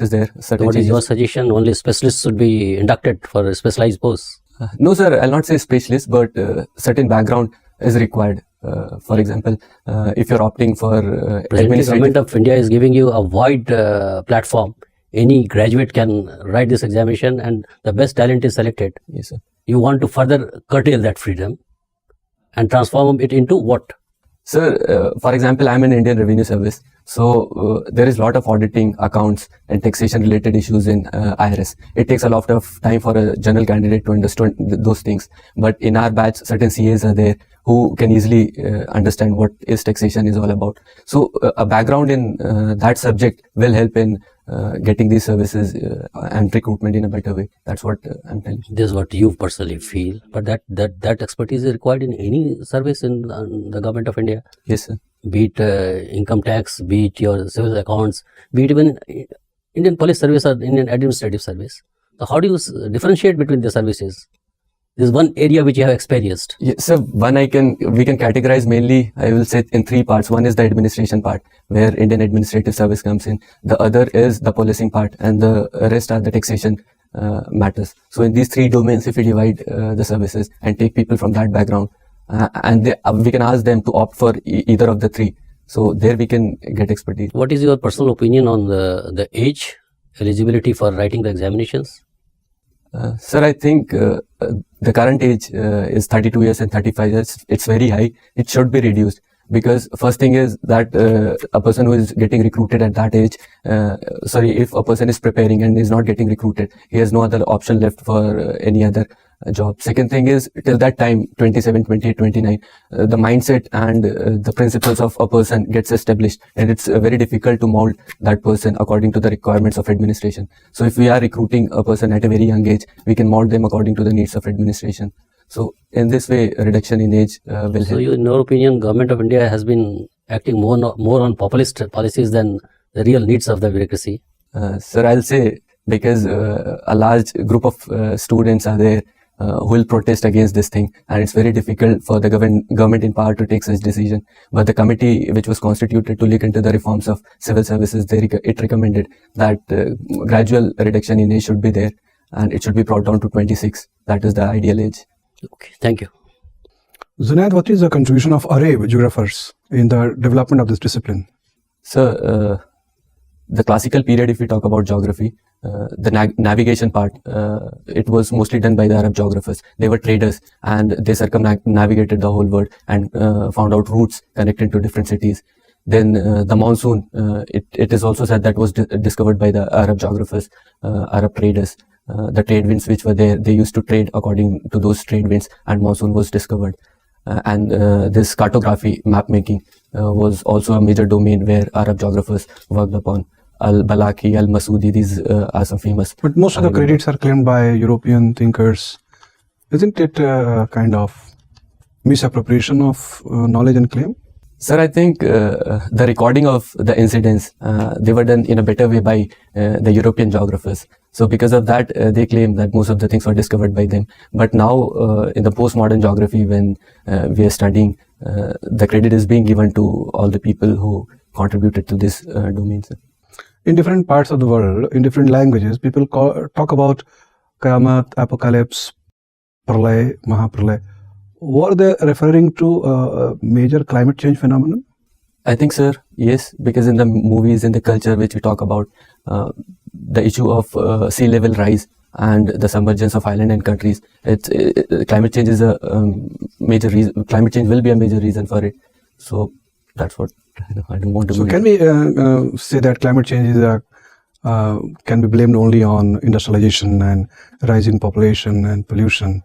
is there. Certain What is changes. your suggestion? Only specialists should be inducted for specialized posts? No, sir, I'll not say specialist, but certain background is required. For example, if you're opting for Presently, administrative... Government of India is giving you a wide platform. Any graduate can write this examination and the best talent is selected. Yes, sir. You want to further curtail that freedom and transform it into what? Sir, for example, I'm in Indian Revenue Service. So there is a lot of auditing, accounts and taxation related issues in IRS. It takes a lot of time for a general candidate to understand those things. But in our batch, certain CAs are there who can easily understand what is taxation is all about. So a background in that subject will help in getting these services and recruitment in a better way. That's what I'm telling you. This is what you personally feel. But that expertise is required in any service in the Government of India. Yes, sir. Be it income tax, be it your civil accounts, be it even Indian police service or Indian administrative service. So how do you differentiate between the services? This is one area which you have experienced. Yes, so we can categorize mainly, I will say, in three parts. One is the administration part, where Indian administrative service comes in. The other is the policing part, and the rest are the taxation matters. So in these three domains, if we divide the services and take people from that background, and we can ask them to opt for either of the three. So there we can get expertise. What is your personal opinion on the age eligibility for writing the examinations? Sir, I think the current age is 32 years and 35 years. It's very high. It should be reduced, because first thing is that a person who is getting recruited at that age, if a person is preparing and is not getting recruited, he has no other option left for any other job. Second thing is, till that time, 27, 28, 29, the mindset and the principles of a person gets established, and it's very difficult to mold that person according to the requirements of administration. So if we are recruiting a person at a very young age, we can mold them according to the needs of administration. So in this way, a reduction in age will help. So in your opinion, Government of India has been acting more on populist policies than the real needs of the bureaucracy? Sir, I'll say, because a large group of students are there who will protest against this thing, and it's very difficult for the government in power to take such decision. But the committee which was constituted to look into the reforms of civil services, it recommended that gradual reduction in age should be there, and it should be brought down to 26. That is the ideal age. Okay, thank you. Junaid, what is the contribution of Arab geographers in the development of this discipline? So, the classical period, if we talk about geography, the navigation part, it was mostly done by the Arab geographers. They were traders, and they circumnavigated the whole world and found out routes connecting to different cities. Then the monsoon, it is also said that was discovered by the Arab geographers, Arab traders. The trade winds which were there, they used to trade according to those trade winds, and monsoon was discovered. And this cartography, map making, was also a major domain where Arab geographers worked upon. Al-Balaki, Al-Masudi, these are some famous. But most of the credits are claimed by European thinkers. Isn't it a kind of misappropriation of knowledge and claim? Sir, I think the recording of the incidents, they were done in a better way by the European geographers. So because of that, they claim that most of the things were discovered by them. But now, in the postmodern geography, when we are studying, the credit is being given to all the people who contributed to this domain, sir. In different parts of the world, in different languages, people talk about Qiyamah, Apocalypse, Pralay, Mahapralay. Were they referring to a major climate change phenomenon? I think, sir, yes, because in the movies, in the culture which we talk about, the issue of sea level rise and the submergence of island and countries, climate change is a major reason. Climate change will be a major reason for it. So that's what I don't want to. So can we say that climate change is can be blamed only on industrialization and rising population and pollution?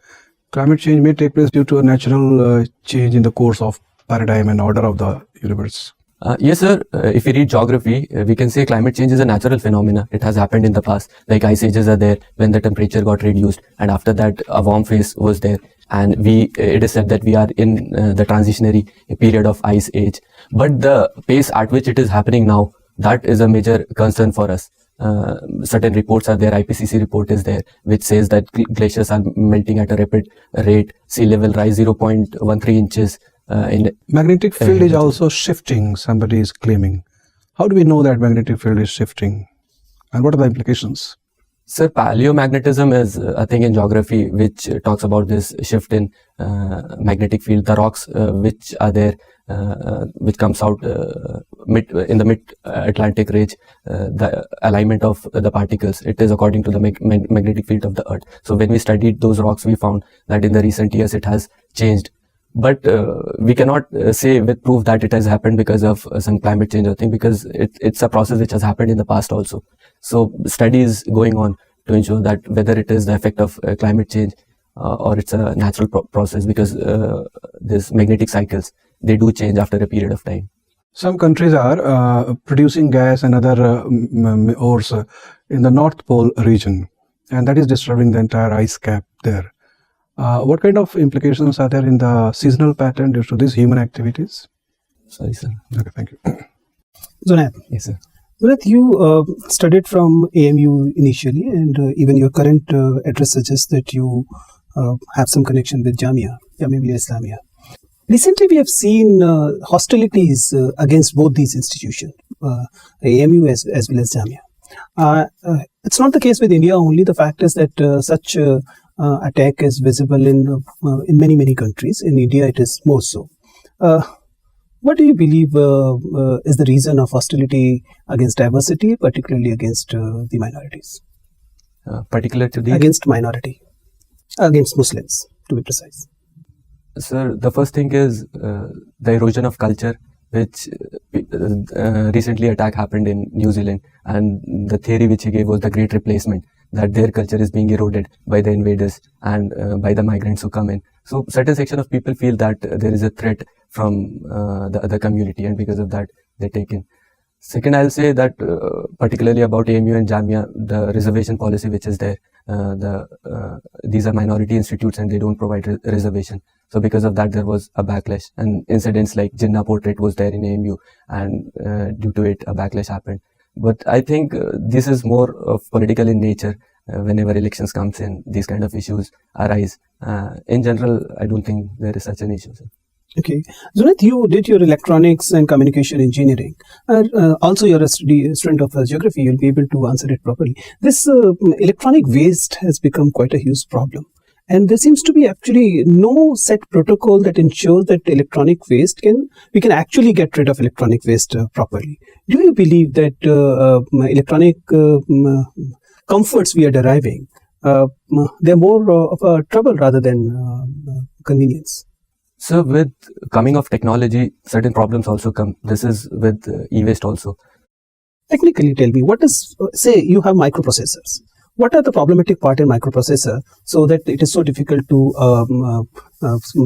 Climate change may take place due to a natural change in the course of paradigm and order of the universe. Yes, sir. If we read geography, we can say climate change is a natural phenomena. It has happened in the past. Like ice ages are there when the temperature got reduced, and after that a warm phase was there. And it is said that we are in the transitionary period of ice age. But the pace at which it is happening now, that is a major concern for us. Certain reports are there. IPCC report is there, which says that glaciers are melting at a rapid rate. Sea level rise 0.13 inches. Magnetic field is also shifting, somebody is claiming. How do we know that magnetic field is shifting? and what are the implications? Sir, paleomagnetism is a thing in geography which talks about this shift in magnetic field. The rocks which are there, which comes out in the mid-Atlantic ridge, the alignment of the particles, it is according to the magnetic field of the Earth. So when we studied those rocks, we found that in the recent years it has changed. But we cannot say with proof that it has happened because of some climate change or thing, because it's a process which has happened in the past also. So study is going on to ensure that whether it is the effect of climate change or it's a natural process, because these magnetic cycles, they do change after a period of time. Some countries are producing gas and other ores in the North Pole region, and that is disturbing the entire ice cap there. What kind of implications are there in the seasonal pattern due to these human activities? Sorry, sir. Okay, thank you. Junaid. Yes, sir. Junaid, you studied from AMU initially, and even your current address suggests that you have some connection with Jamia Millia Islamia. Recently, we have seen hostilities against both these institutions, AMU as well as Jamia. It's not the case with India only. The fact is that such attack is visible in many countries. In India, it is more so. What do you believe is the reason of hostility against diversity, particularly against the minorities? Particular to the... Against minority, against Muslims, to be precise. Sir, the first thing is the erosion of culture, which recently attack happened in New Zealand, and the theory which he gave was the great replacement, that their culture is being eroded by the invaders and by the migrants who come in. So certain section of people feel that there is a threat from the other community, and because of that they take in. Second, I'll say that particularly about AMU and Jamia, the reservation policy which is there, these are minority institutes and they don't provide reservation. So because of that, there was a backlash, and incidents like Jinnah portrait was there in AMU, and due to it, a backlash happened. But I think this is more of political in nature. Whenever elections comes in, these kind of issues arise. In general, I don't think there is such an issue, sir. Okay. Junaid, you did your electronics and communication engineering. Also, you're a student of geography. You'll be able to answer it properly. This electronic waste has become quite a huge problem. And there seems to be actually no set protocol that ensures that electronic waste we can actually get rid of electronic waste properly. Do you believe that electronic comforts we are deriving, they're more of a trouble rather than convenience? So with coming of technology, certain problems also come. This is with e-waste also. Technically, tell me, what is, say you have microprocessors. What are the problematic part in microprocessor so that it is so difficult to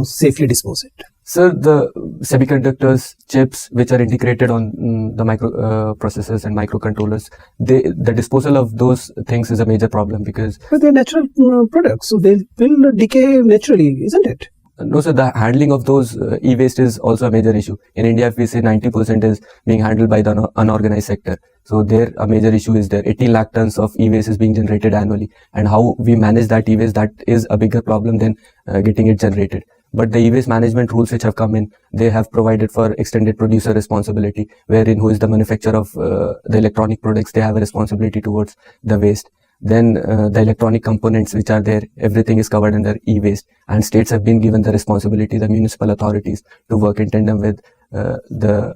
safely dispose it? So the semiconductors, chips which are integrated on the microprocessors and microcontrollers, the disposal of those things is a major problem, because... But they're natural products, so they will decay naturally, isn't it? No, sir, the handling of those e-waste is also a major issue. In India, if we say 90% is being handled by the unorganized sector. So there, a major issue is there. 18 lakh tons of e-waste is being generated annually. And how we manage that e-waste, that is a bigger problem than getting it generated. But the e-waste management rules which have come in, they have provided for extended producer responsibility, wherein who is the manufacturer of the electronic products, they have a responsibility towards the waste. Then the electronic components which are there, everything is covered under e-waste, and states have been given the responsibility, the municipal authorities, to work in tandem with the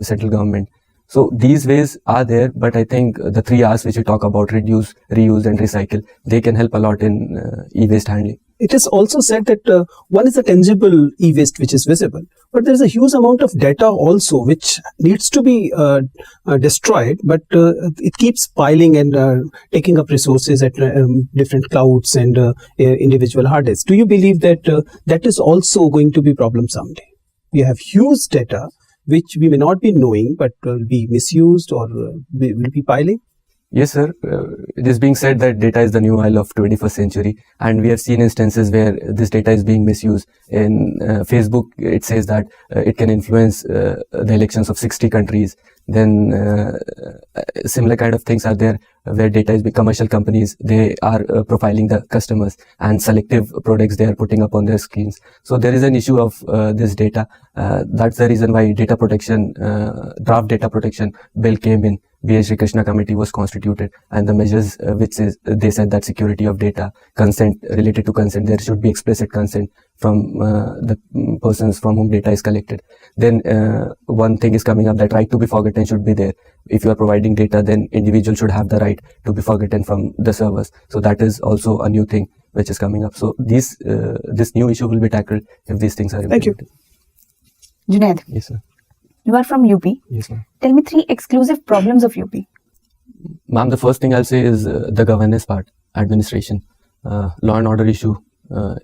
central government. So these ways are there, but I think the 3 R's which we talk about, reduce, reuse and recycle, they can help a lot in e-waste handling. It is also said that one is a tangible e-waste which is visible, but there is a huge amount of data also which needs to be destroyed, but it keeps piling and taking up resources at different clouds and individual hard disks. Do you believe that that is also going to be a problem someday? We have huge data which we may not be knowing, but will be misused or will be piling? Yes, sir. It is being said that data is the new oil of 21st century, and we have seen instances where this data is being misused. In Facebook, it says that it can influence the elections of 60 countries. Then similar kind of things are there where data is commercial companies, they are profiling the customers, and selective products they are putting up on their screens. So there is an issue of this data. That's the reason why data protection, draft data protection bill came in, B.H. Sri Krishna committee was constituted, and the measures which is, they said that security of data, consent, related to consent, there should be explicit consent from the persons from whom data is collected. Then one thing is coming up that right to be forgotten should be there. If you are providing data, then individual should have the right to be forgotten from the servers. So that is also a new thing which is coming up. So this new issue will be tackled if these things are implemented. Thank you. Junaid, Yes, sir. you are from UP. Yes, ma'am. Tell me 3 exclusive problems of UP. Ma'am, the first thing I'll say is the governance part, administration. Law and order issue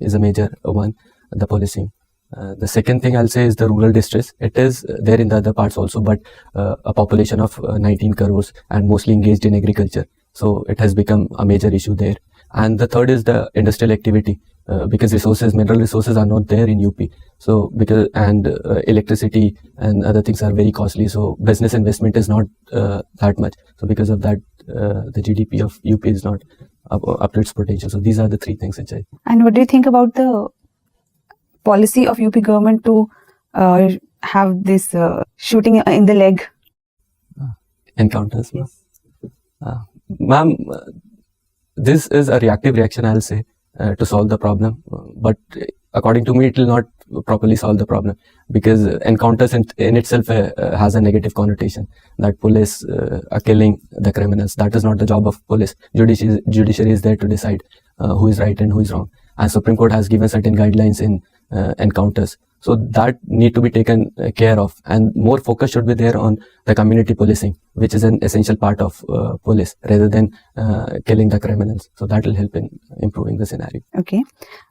is a major one, the policing. The second thing I'll say is the rural distress. It is there in the other parts also, but a population of 19 crores and mostly engaged in agriculture. So it has become a major issue there. And the third is the industrial activity, because mineral resources are not there in UP. So electricity and other things are very costly. So business investment is not that much. So because of that, the GDP of UP is not up to its potential. So these are the 3 things which I. And what do you think about the policy of UP government to have this shooting in the leg? Encounters, ma'am. This is a reactive reaction, I'll say, to solve the problem. But according to me, it will not properly solve the problem, because encounters in itself has a negative connotation that police are killing the criminals. That is not the job of police. Judiciary is there to decide who is right and who is wrong. And Supreme Court has given certain guidelines in encounters. So that need to be taken care of, and more focus should be there on the community policing, which is an essential part of police, rather than killing the criminals. So that will help in improving the scenario. Okay.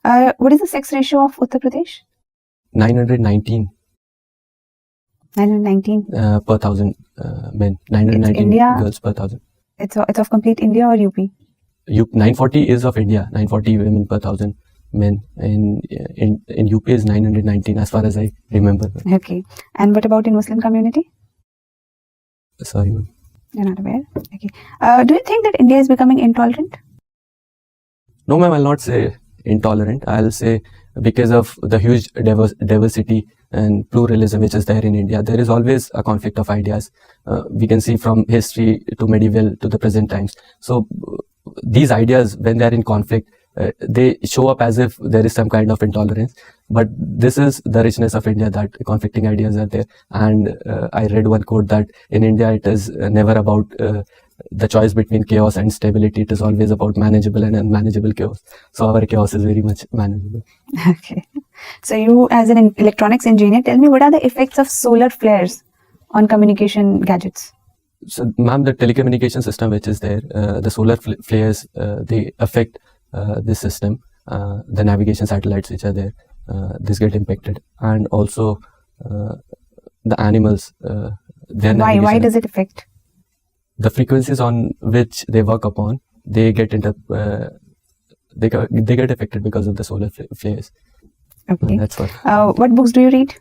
What is the sex ratio of Uttar Pradesh? 919 919. Per 1,000 men. 919 India? girls per 1,000. It's of complete India or UP? 940 is of India. 940 women per 1,000 men. In UP is 919 as far as I remember. Okay. And what about in Muslim community? Sorry, ma'am. You're not aware? Okay. Do you think that India is becoming intolerant? No, ma'am, I'll not say intolerant. I'll say because of the huge diversity and pluralism which is there in India, there is always a conflict of ideas. We can see from history to medieval to the present times. So these ideas, when they are in conflict, they show up as if there is some kind of intolerance. But this is the richness of India, that conflicting ideas are there. And I read one quote that in India it is never about the choice between chaos and stability. It is always about manageable and unmanageable chaos. So our chaos is very much manageable. Okay. So you, as an electronics engineer, tell me, what are the effects of solar flares on communication gadgets? So, ma'am, the telecommunication system which is there, the solar flares, they affect this system. The navigation satellites which are there, this get impacted. And also the animals. Why does it affect? The frequencies on which they work upon, they get they get affected because of the solar flares. Okay. That's what. What books do you read?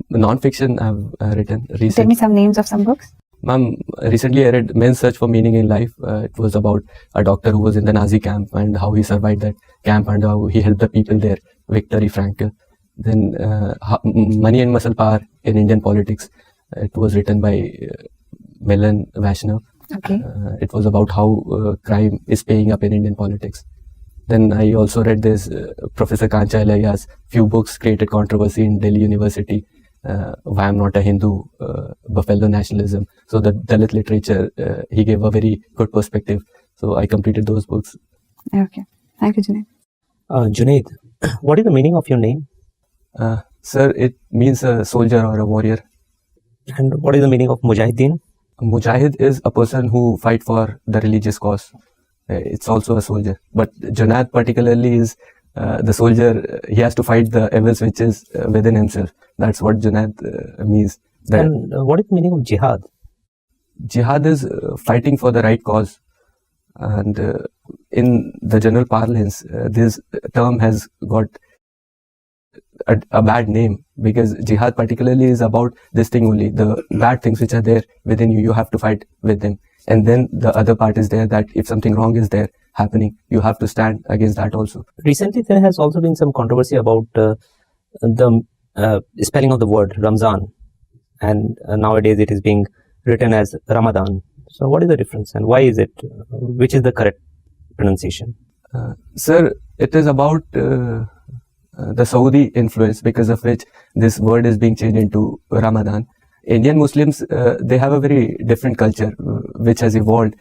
Non-fiction I've written recently. Tell me some names of some books. Ma'am, recently I read Men's Search for Meaning in Life. It was about a doctor who was in the Nazi camp and how he survived that camp and how he helped the people there. Viktor Frankl. Then Money and Muscle Power in Indian Politics. It was written by Milan Vaishnav. Okay. It was about how crime is paying up in Indian politics. Then I also read this Professor Kancha Elaya's few books created controversy in Delhi University. Why I'm Not a Hindu, Buffalo Nationalism. So the Dalit literature, he gave a very good perspective. So I completed those books. Okay. Thank you, Junaid. Junaid, what is the meaning of your name? Sir, it means a soldier or a warrior. And what is the meaning of Mujahideen? Mujahid is a person who fight for the religious cause. It's also a soldier. But Junaid particularly is the soldier. He has to fight the evils which is within himself. That's what Junaid means. And what is the meaning of Jihad? Jihad is fighting for the right cause. And in the general parlance, this term has got a bad name, because jihad particularly is about this thing only. The bad things which are there within you, you have to fight with them. And then the other part is there, that if something wrong is there happening, you have to stand against that also. Recently, there has also been some controversy about the spelling of the word Ramzan. And nowadays it is being written as Ramadan. So what is the difference and why is it? Which is the correct pronunciation? Sir, it is about the Saudi influence, because of which this word is being changed into Ramadan. Indian Muslims, they have a very different culture, which has evolved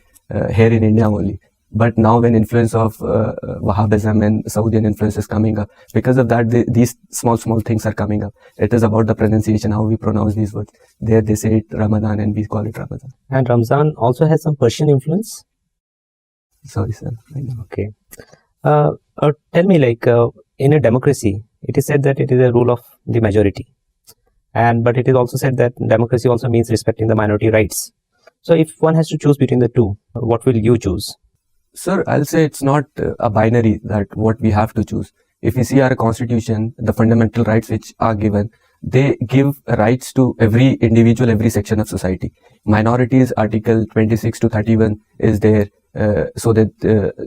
here in India only. But now when influence of Wahhabism and Saudian influence is coming up, because of that, these small things are coming up. It is about the pronunciation, how we pronounce these words. There they say it Ramadan and we call it Ramadan. And Ramzan also has some Persian influence? Sorry, sir. I know. Okay. Tell me, like, in a democracy, it is said that it is a rule of the majority. But it is also said that democracy also means respecting the minority rights. So if one has to choose between the two, what will you choose? Sir, I'll say it's not a binary that what we have to choose. If we see our constitution, the fundamental rights which are given, they give rights to every individual, every section of society. Minorities, Article 26 to 31 is there so that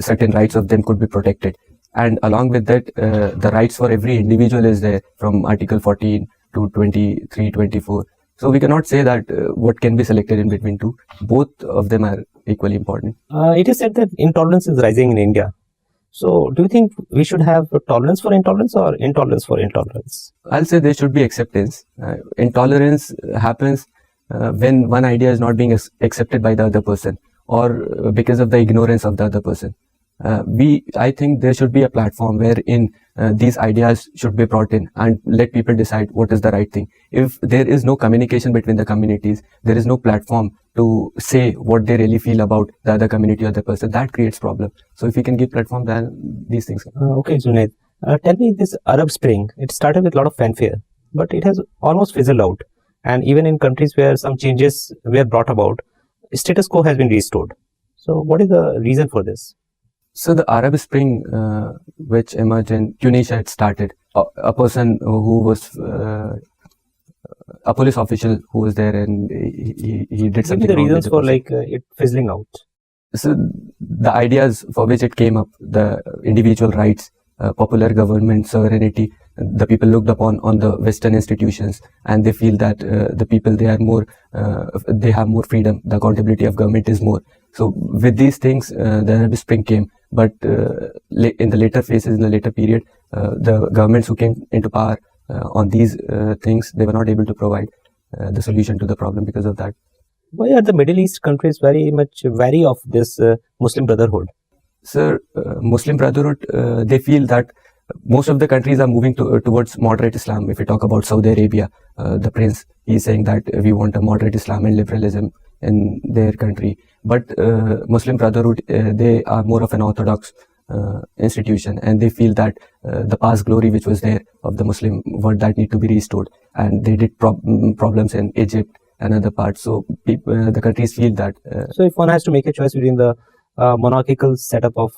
certain rights of them could be protected. And along with that, the rights for every individual is there from Article 14 to 23, 24. So we cannot say that what can be selected in between two. Both of them are equally important. It is said that intolerance is rising in India. So do you think we should have tolerance for intolerance or intolerance for intolerance? I'll say there should be acceptance. Intolerance happens when one idea is not being accepted by the other person, or because of the ignorance of the other person. I think there should be a platform wherein these ideas should be brought in and let people decide what is the right thing. If there is no communication between the communities, there is no platform to say what they really feel about the other community or the person, that creates problem. So if we can give platform, then these things can. Okay, Junaid. Tell me, this Arab Spring, it started with a lot of fanfare, but it has almost fizzled out. And even in countries where some changes were brought about, status quo has been restored. So what is the reason for this? So the Arab Spring, which emerged in Tunisia, it started. A person who was a police official who was there, and he did something. Maybe the wrong reasons with for person. it fizzling out. So the ideas for which it came up, the individual rights, popular government, sovereignty, the people looked upon on the Western institutions, and they feel that the people, they have more freedom. The accountability of government is more. So with these things, the Arab Spring came. But in the later phases, in the later period, the governments who came into power on these things, they were not able to provide the solution to the problem because of that. Why are the Middle East countries very much wary of this Muslim Brotherhood? Sir, Muslim Brotherhood, they feel that most of the countries are moving towards moderate Islam. If we talk about Saudi Arabia, the prince, he's saying that we want a moderate Islam and liberalism in their country. But Muslim Brotherhood, they are more of an orthodox institution, and they feel that the past glory which was there of the Muslim world, that need to be restored. And they did problems in Egypt and other parts. So the countries feel that. So if one has to make a choice between the monarchical setup of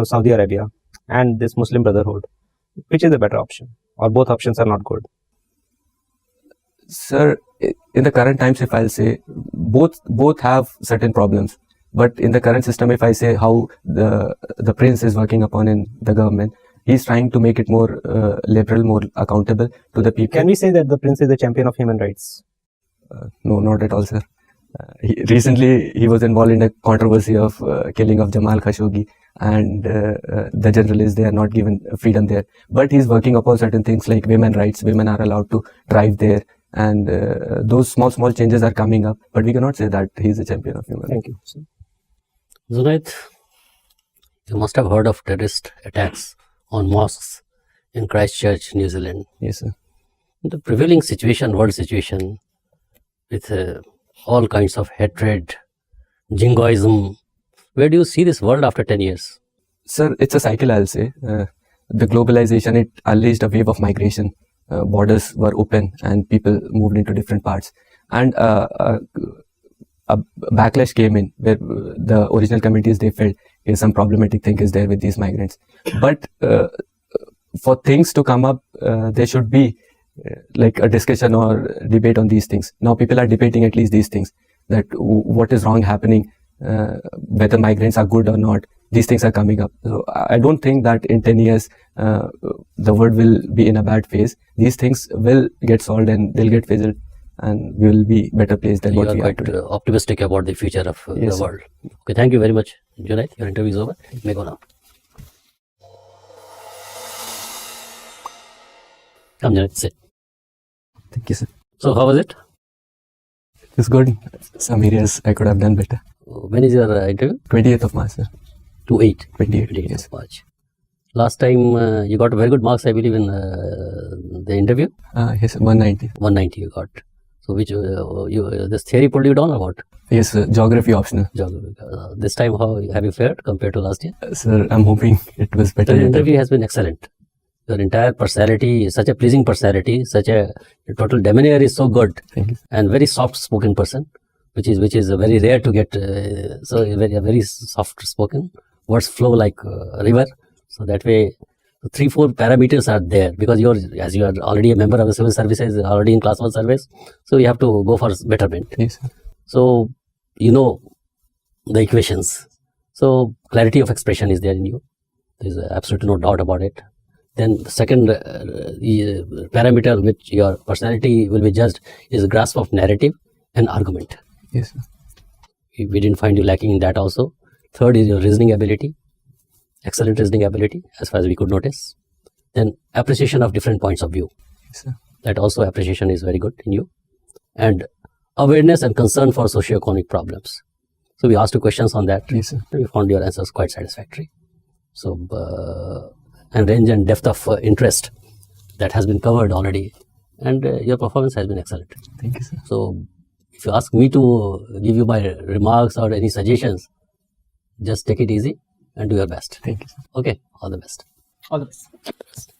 Saudi Arabia and this Muslim Brotherhood, which is the better option? Or both options are not good? Sir, in the current times, if I'll say, both have certain problems. But in the current system, if I say how the prince is working upon in the government, he's trying to make it more liberal, more accountable to the people. Can we say that the prince is the champion of human rights? No, not at all, sir. Recently, he was involved in a controversy of killing of Jamal Khashoggi, and the journalists, they are not given freedom there. But he's working upon certain things like women rights. Women are allowed to drive there, and those small changes are coming up. But we cannot say that he's a champion of human rights. Thank you. Junaid, you must have heard of terrorist attacks on mosques in Christchurch, New Zealand. Yes, sir. The prevailing situation, world situation, with all kinds of hatred, jingoism. Where do you see this world after 10 years? Sir, it's a cycle, I'll say. The globalization, it unleashed a wave of migration. Borders were open and people moved into different parts. And a backlash came in where the original communities, they felt some problematic thing is there with these migrants. But for things to come up, there should be like a discussion or debate on these things. Now people are debating at least these things, that what is wrong happening, whether migrants are good or not. These things are coming up. So I don't think that in 10 years, the world will be in a bad phase. These things will get solved and they'll get fizzled. and we will be better placed than You what are we are quite today. optimistic about the future of Yes, the sir. world. Okay, thank you very much, Junaid. Your interview is over. You may go now. Come, Junaid, sit. Thank you, sir. So, how was it? It's good. Some areas I could have done better. When is your interview? 28th of March, sir. 28. 28, 28th yes. of March. Last time you got very good marks, I believe, in the interview. Yes, 190. 190 you got. So, which this theory pulled you down or what? Yes, sir. Geography optional. Geography. This time, how have you fared compared to last year? Sir, I'm hoping it was better. The than that. interview has been excellent. Your entire personality, such a pleasing personality, such a total demeanor is so good, Thank you. and very soft spoken person, which is very rare to get. So very soft spoken. Words flow like a river. So that way, 3-4 parameters are there, because as you are already a member of the civil services, already in class 1 service, so you have to go for betterment. Yes, sir. So you know the equations. So clarity of expression is there in you. There is absolutely no doubt about it. Then the second parameter which your personality will be judged is grasp of narrative and argument. Yes, sir. We didn't find you lacking in that also. Third is your reasoning ability, excellent reasoning ability as far as we could notice. Then appreciation of different points of view. Yes, sir. That also appreciation is very good in you. And awareness and concern for socio-economic problems. So we asked you questions on that. Yes, sir. We found your answers quite satisfactory. So, and range and depth of interest that has been covered already. And your performance has been excellent. Thank you, sir. So, if you ask me to give you my remarks or any suggestions, just take it easy and do your best. Thank you, sir. Okay, all the best. All the best.